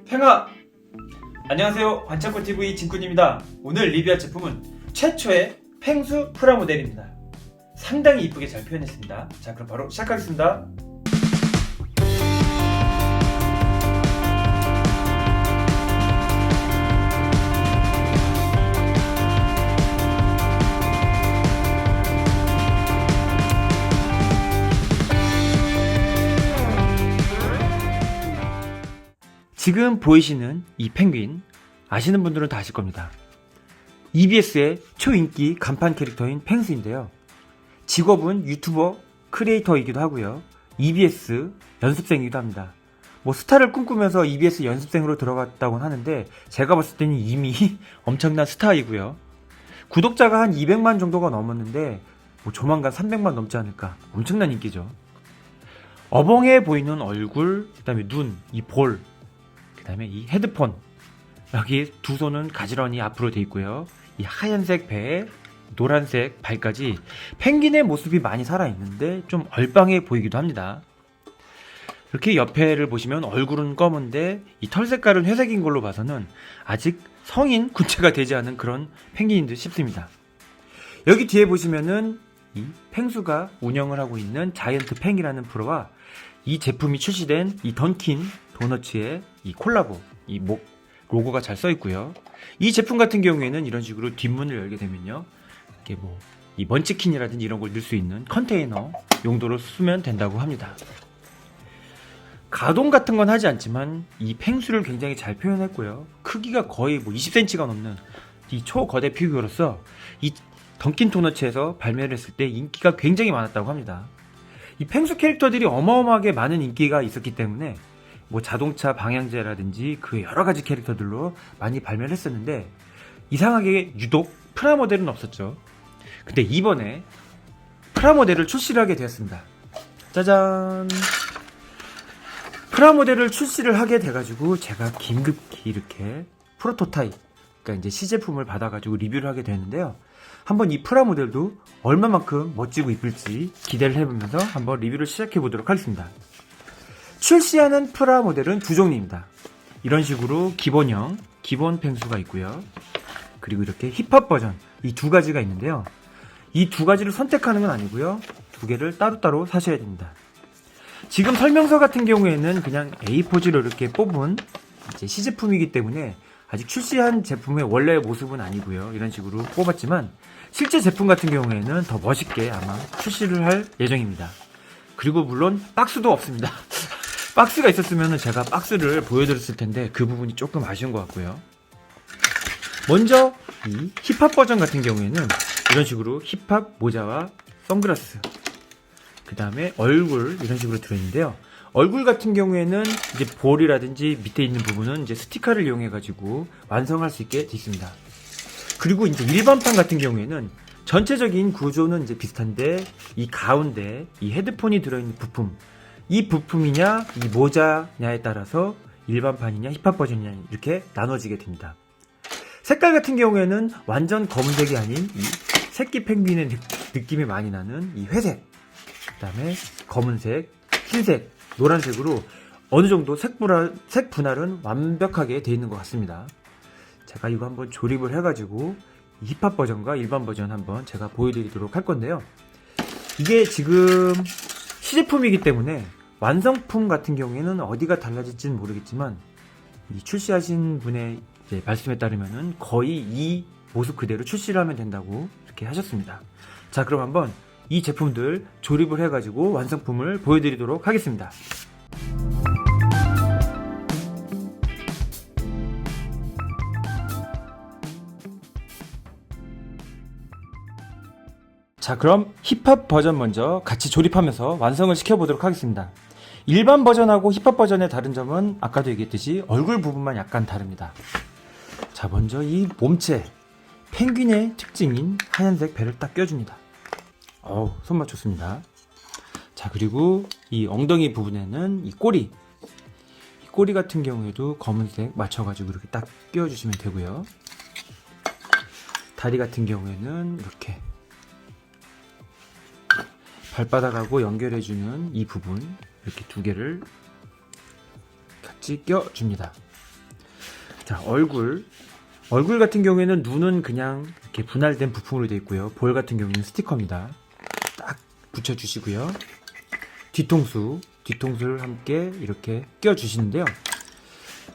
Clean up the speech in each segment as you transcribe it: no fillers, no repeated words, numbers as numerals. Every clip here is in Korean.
팽아! 안녕하세요, 관창꿀TV 진쿤입니다. 오늘 리뷰할 제품은 최초의 팽수 프라모델입니다. 상당히 이쁘게 잘 표현했습니다. 자, 그럼 바로 시작하겠습니다. 지금 보이시는 이 펭귄 아시는 분들은 다 아실 겁니다. EBS의 초인기 간판 캐릭터인 펭수인데요. 직업은 유튜버 크리에이터이기도 하고요. EBS 연습생이기도 합니다. 뭐 스타를 꿈꾸면서 EBS 연습생으로 들어갔다고 하는데 제가 봤을 때는 이미 엄청난 스타이고요. 구독자가 한 200만 정도가 넘었는데 뭐 조만간 300만 넘지 않을까. 엄청난 인기죠. 어벙해 보이는 얼굴, 그 다음에 눈, 이 볼, 그 다음에 이 헤드폰, 여기 두 손은 가지런히 앞으로 돼 있고요. 이 하얀색 배에 노란색 발까지 펭귄의 모습이 많이 살아있는데 좀 얼빵해 보이기도 합니다. 이렇게 옆에를 보시면 얼굴은 검은데 이 털 색깔은 회색인 걸로 봐서는 아직 성인 군체가 되지 않은 그런 펭귄인 듯 싶습니다. 여기 뒤에 보시면은 이 펭수가 운영을 하고 있는 자이언트 팽이라는 프로와 이 제품이 출시된 이 던킨 도너츠의 이 콜라보, 이 목 로고가 잘 써 있고요. 이 제품 같은 경우에는 이런 식으로 뒷문을 열게 되면요, 이렇게 뭐 이 먼치킨이라든지 이런 걸 넣을 수 있는 컨테이너 용도로 쓰면 된다고 합니다. 가동 같은 건 하지 않지만 이 펭수를 굉장히 잘 표현했고요. 크기가 거의 뭐 20cm가 넘는 이 초거대 피규어로서 이 던킨 도너츠에서 발매를 했을 때 인기가 굉장히 많았다고 합니다. 이 펭수 캐릭터들이 어마어마하게 많은 인기가 있었기 때문에 뭐 자동차 방향제라든지 그 여러가지 캐릭터들로 많이 발매를 했었는데 이상하게 유독 프라모델은 없었죠. 근데 이번에 프라모델을 출시를 하게 되었습니다. 짜잔! 프라모델을 출시를 하게 돼가지고 제가 긴급히 이렇게 프로토타입, 그러니까 이제 시제품을 받아가지고 리뷰를 하게 되는데요. 한번 이 프라모델도 얼마만큼 멋지고 이쁠지 기대를 해보면서 한번 리뷰를 시작해 보도록 하겠습니다. 출시하는 프라모델은 두 종류입니다. 이런 식으로 기본형, 기본 펭수가 있고요. 그리고 이렇게 힙합 버전, 이 두 가지가 있는데요. 이 두 가지를 선택하는 건 아니고요. 두 개를 따로따로 사셔야 됩니다. 지금 설명서 같은 경우에는 그냥 A4지로 이렇게 뽑은 이제 시제품이기 때문에 아직 출시한 제품의 원래의 모습은 아니고요. 이런 식으로 뽑았지만 실제 제품 같은 경우에는 더 멋있게 아마 출시를 할 예정입니다. 그리고 물론 박스도 없습니다. 박스가 있었으면 제가 박스를 보여드렸을 텐데 그 부분이 조금 아쉬운 것 같고요. 먼저 이 힙합 버전 같은 경우에는 이런 식으로 힙합 모자와 선글라스, 그 다음에 얼굴 이런 식으로 들어있는데요. 얼굴 같은 경우에는 이제 볼이라든지 밑에 있는 부분은 이제 스티커를 이용해 가지고 완성할 수 있게 되어 있습니다. 그리고 이제 일반판 같은 경우에는 전체적인 구조는 이제 비슷한데 이 가운데 이 헤드폰이 들어있는 부품, 이 부품이냐 이 모자냐에 따라서 일반판이냐 힙합 버전이냐 이렇게 나눠지게 됩니다. 색깔 같은 경우에는 완전 검은색이 아닌 이 새끼 펭귄의 느낌이 많이 나는 이 회색, 그 다음에 검은색, 흰색, 노란색으로 어느 정도 색 분할은 완벽하게 되어 있는 것 같습니다. 제가 이거 한번 조립을 해가지고 힙합 버전과 일반 버전 한번 제가 보여드리도록 할 건데요. 이게 지금 시제품이기 때문에 완성품 같은 경우에는 어디가 달라질지는 모르겠지만 이 출시하신 분의 이제 말씀에 따르면은 거의 이 모습 그대로 출시를 하면 된다고 이렇게 하셨습니다. 자, 그럼 한번 이 제품들 조립을 해가지고 완성품을 보여드리도록 하겠습니다. 자, 그럼 힙합 버전 먼저 같이 조립하면서 완성을 시켜보도록 하겠습니다. 일반 버전하고 힙합 버전의 다른 점은 아까도 얘기했듯이 얼굴 부분만 약간 다릅니다. 자, 먼저 이 몸체, 펭귄의 특징인 하얀색 배를 딱 껴줍니다. 손 맞췄습니다. 자, 그리고 이 엉덩이 부분에는 이 꼬리 같은 경우에도 검은색 맞춰가지고 이렇게 딱 끼워주시면 되고요. 다리 같은 경우에는 이렇게 발바닥하고 연결해주는 이 부분, 이렇게 두 개를 같이 껴줍니다. 자, 얼굴 같은 경우에는 눈은 그냥 이렇게 분할된 부품으로 되어 있고요. 볼 같은 경우는 스티커입니다. 딱 붙여주시고요. 뒤통수를 함께 이렇게 껴주시는데요.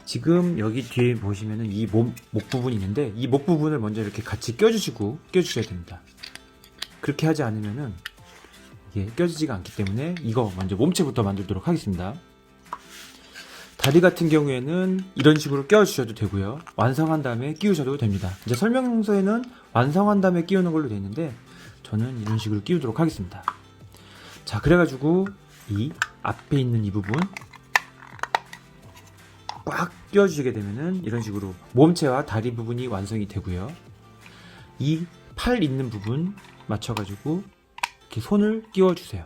지금 여기 뒤에 보시면은 이 목 부분이 있는데 이 목 부분을 먼저 이렇게 같이 껴주셔야 됩니다. 그렇게 하지 않으면은 이게 껴지지가 않기 때문에 이거 먼저 몸체부터 만들도록 하겠습니다. 다리 같은 경우에는 이런 식으로 껴주셔도 되고요. 완성한 다음에 끼우셔도 됩니다. 이제 설명서에는 완성한 다음에 끼우는 걸로 되어 있는데 저는 이런 식으로 끼우도록 하겠습니다. 자, 그래가지고 이 앞에 있는 이 부분 꽉 끼워주시게 되면은 이런 식으로 몸체와 다리 부분이 완성이 되고요. 이 팔 있는 부분 맞춰가지고 이렇게 손을 끼워주세요.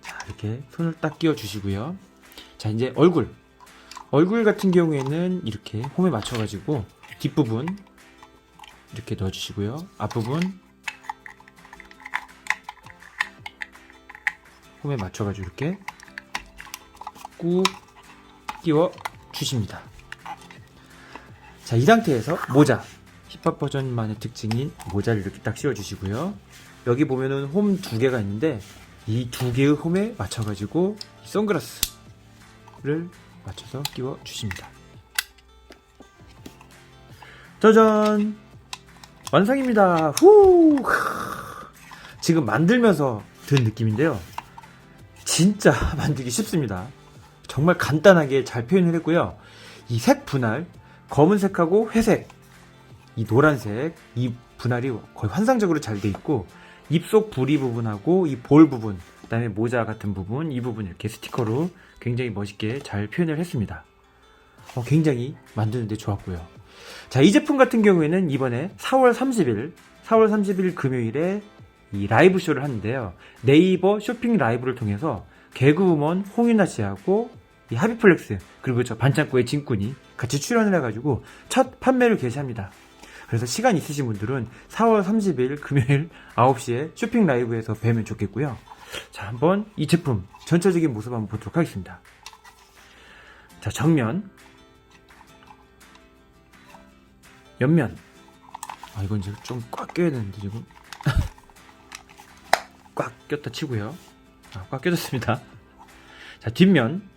자, 이렇게 손을 딱 끼워주시고요. 자, 이제 얼굴 같은 경우에는 이렇게 홈에 맞춰가지고 뒷부분 이렇게 넣어주시고요. 앞부분 홈에 맞춰가지고 이렇게 꾹 끼워 주십니다. 자, 이 상태에서 모자, 힙합 버전만의 특징인 모자를 이렇게 딱 씌워 주시고요. 여기 보면은 홈 2개가 있는데 이 2개의 홈에 맞춰가지고 선글라스를 맞춰서 끼워 주십니다. 짜잔! 완성입니다. 후! 지금 만들면서 든 느낌인데요. 진짜 만들기 쉽습니다. 정말 간단하게 잘 표현을 했고요. 이 색 분할, 검은색하고 회색, 이 노란색, 이 분할이 거의 환상적으로 잘 돼 있고 입속 부리 부분하고 이 볼 부분, 그 다음에 모자 같은 부분, 이 부분 이렇게 스티커로 굉장히 멋있게 잘 표현을 했습니다. 굉장히 만드는데 좋았고요. 자, 이 제품 같은 경우에는 이번에 4월 30일 금요일에 이 라이브 쇼를 하는데요. 네이버 쇼핑 라이브를 통해서 개그우먼 홍윤아 씨하고 이 하비플렉스 그리고 저 반창고의 진꾼이 같이 출연을 해가지고 첫 판매를 개시합니다. 그래서 시간 있으신 분들은 4월 30일 금요일 9시에 쇼핑 라이브에서 뵈면 좋겠고요. 자, 한번 이 제품 전체적인 모습 한번 보도록 하겠습니다. 자, 정면, 옆면. 이건 지금 좀 꽉 껴야 되는데 지금 꽉 꼈다 치고요. 꽉 껴졌습니다. 자, 뒷면,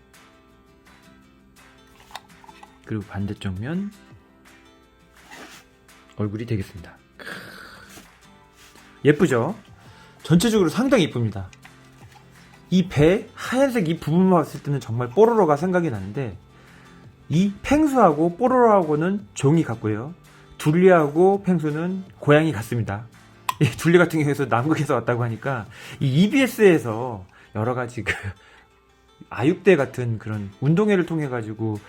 그리고 반대쪽 면 얼굴이 되겠습니다. 예쁘죠? 전체적으로 상당히 예쁩니다. 이 배 하얀색 이 부분만 봤을 때는 정말 뽀로로가 생각이 나는데 이 펭수하고 뽀로로하고는 종이 같고요. 둘리하고 펭수는 고양이 같습니다. 이 둘리 같은 경우에서 남극에서 왔다고 하니까 이 EBS에서 여러 가지 아육대 같은 그런 운동회를 통해 가지고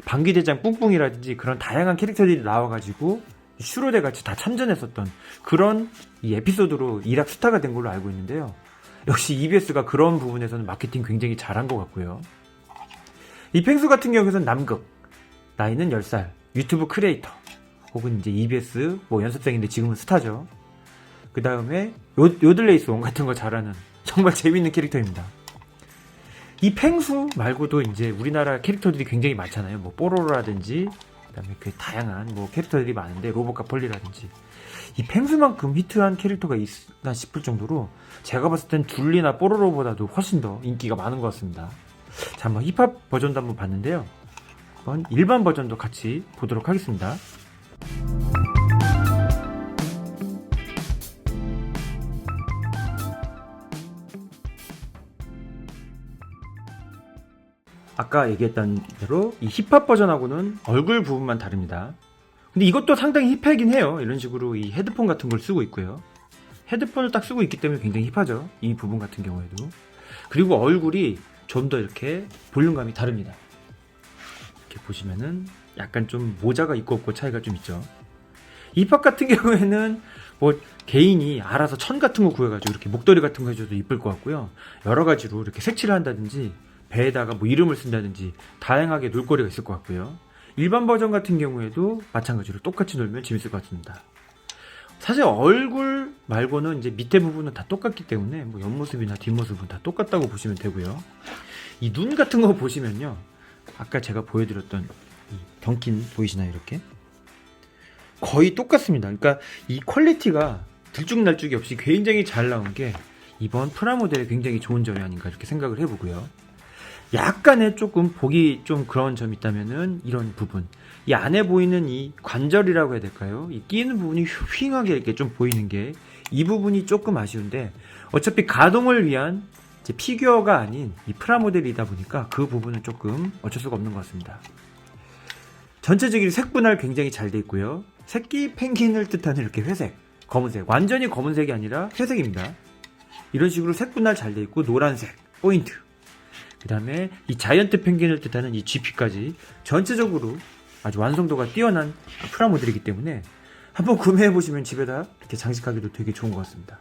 방귀대장 뿡뿡이라든지 그런 다양한 캐릭터들이 나와가지고 슈로데 같이 다 참전했었던 그런 이 에피소드로 일학 스타가 된 걸로 알고 있는데요. 역시 EBS가 그런 부분에서는 마케팅 굉장히 잘한 것 같고요. 이 펭수 같은 경우에는 남극, 나이는 10살, 유튜브 크리에이터, 혹은 이제 EBS 연습생인데 지금은 스타죠. 그 다음에 요들레이스 원 같은 거 잘하는 정말 재밌는 캐릭터입니다. 이 펭수 말고도 이제 우리나라 캐릭터들이 굉장히 많잖아요. 뽀로로라든지, 그 다음에 다양한 캐릭터들이 많은데, 로봇과 폴리라든지. 이 펭수만큼 히트한 캐릭터가 있나 싶을 정도로, 제가 봤을 땐 둘리나 뽀로로보다도 훨씬 더 인기가 많은 것 같습니다. 자, 한번 힙합 버전도 한번 봤는데요. 한번 일반 버전도 같이 보도록 하겠습니다. 아까 얘기했던 대로 이 힙합 버전하고는 얼굴 부분만 다릅니다. 근데 이것도 상당히 힙하긴 해요. 이런 식으로 이 헤드폰 같은 걸 쓰고 있고요. 헤드폰을 딱 쓰고 있기 때문에 굉장히 힙하죠. 이 부분 같은 경우에도. 그리고 얼굴이 좀 더 이렇게 볼륨감이 다릅니다. 이렇게 보시면은 약간 좀 모자가 있고 없고 차이가 좀 있죠. 힙합 같은 경우에는 개인이 알아서 천 같은 거 구해가지고 이렇게 목도리 같은 거 해줘도 이쁠 것 같고요. 여러 가지로 이렇게 색칠을 한다든지 배에다가 이름을 쓴다든지 다양하게 놀거리가 있을 것 같고요. 일반 버전 같은 경우에도 마찬가지로 똑같이 놀면 재밌을 것 같습니다. 사실 얼굴 말고는 이제 밑에 부분은 다 똑같기 때문에 옆모습이나 뒷모습은 다 똑같다고 보시면 되고요. 이 눈 같은 거 보시면요, 아까 제가 보여드렸던 이 던킨 보이시나요? 이렇게 거의 똑같습니다. 그러니까 이 퀄리티가 들쭉날쭉이 없이 굉장히 잘 나온 게 이번 프라모델의 굉장히 좋은 점이 아닌가 이렇게 생각을 해보고요. 약간의 조금 보기 좀 그런 점이 있다면은 이런 부분, 이 안에 보이는 이 관절이라고 해야 될까요? 이 끼는 부분이 휘잉하게 이렇게 좀 보이는 게 이 부분이 조금 아쉬운데, 어차피 가동을 위한 이제 피규어가 아닌 이 프라모델이다 보니까 그 부분은 조금 어쩔 수가 없는 것 같습니다. 전체적인 색 분할 굉장히 잘 돼 있고요. 새끼 펭귄을 뜻하는 이렇게 회색, 검은색, 완전히 검은색이 아니라 회색입니다. 이런 식으로 색 분할 잘 돼 있고 노란색 포인트, 그 다음에 이 자이언트 펭귄을 뜻하는 이 GP까지 전체적으로 아주 완성도가 뛰어난 프라모델이기 때문에 한번 구매해보시면 집에다 이렇게 장식하기도 되게 좋은 것 같습니다.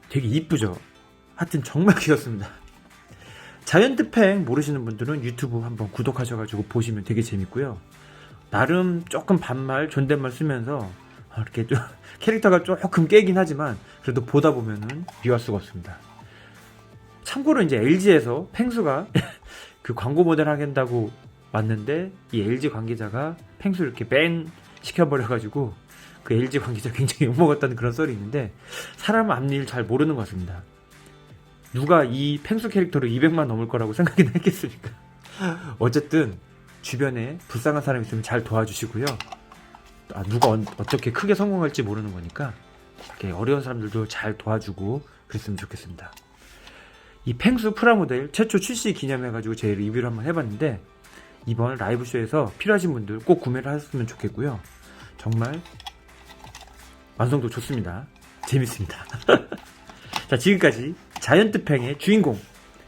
되게 이쁘죠? 하여튼 정말 귀엽습니다. 자이언트 팽 모르시는 분들은 유튜브 한번 구독하셔가지고 보시면 되게 재밌고요. 나름 조금 반말, 존댓말 쓰면서 이렇게 좀 캐릭터가 조금 깨긴 하지만 그래도 보다 보면은 비할 수가 없습니다. 참고로 이제 LG에서 펭수가 그 광고 모델 하겠다고 왔는데 이 LG 관계자가 펭수 이렇게 밴 시켜버려가지고 그 LG 관계자 굉장히 욕먹었다는 그런 썰이 있는데, 사람 앞일 잘 모르는 것 같습니다. 누가 이 펭수 캐릭터로 200만 넘을 거라고 생각이나 했겠습니까? 어쨌든 주변에 불쌍한 사람 있으면 잘 도와주시고요. 누가 어떻게 크게 성공할지 모르는 거니까 이렇게 어려운 사람들도 잘 도와주고 그랬으면 좋겠습니다. 이 펭수 프라모델 최초 출시 기념해가지고 제 리뷰를 한번 해봤는데, 이번 라이브쇼에서 필요하신 분들 꼭 구매를 하셨으면 좋겠고요. 정말 완성도 좋습니다. 재밌습니다. 자, 지금까지 자이언트 팽의 주인공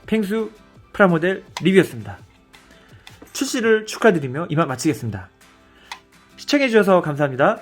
펭수 프라모델 리뷰였습니다. 출시를 축하드리며 이만 마치겠습니다. 시청해주셔서 감사합니다.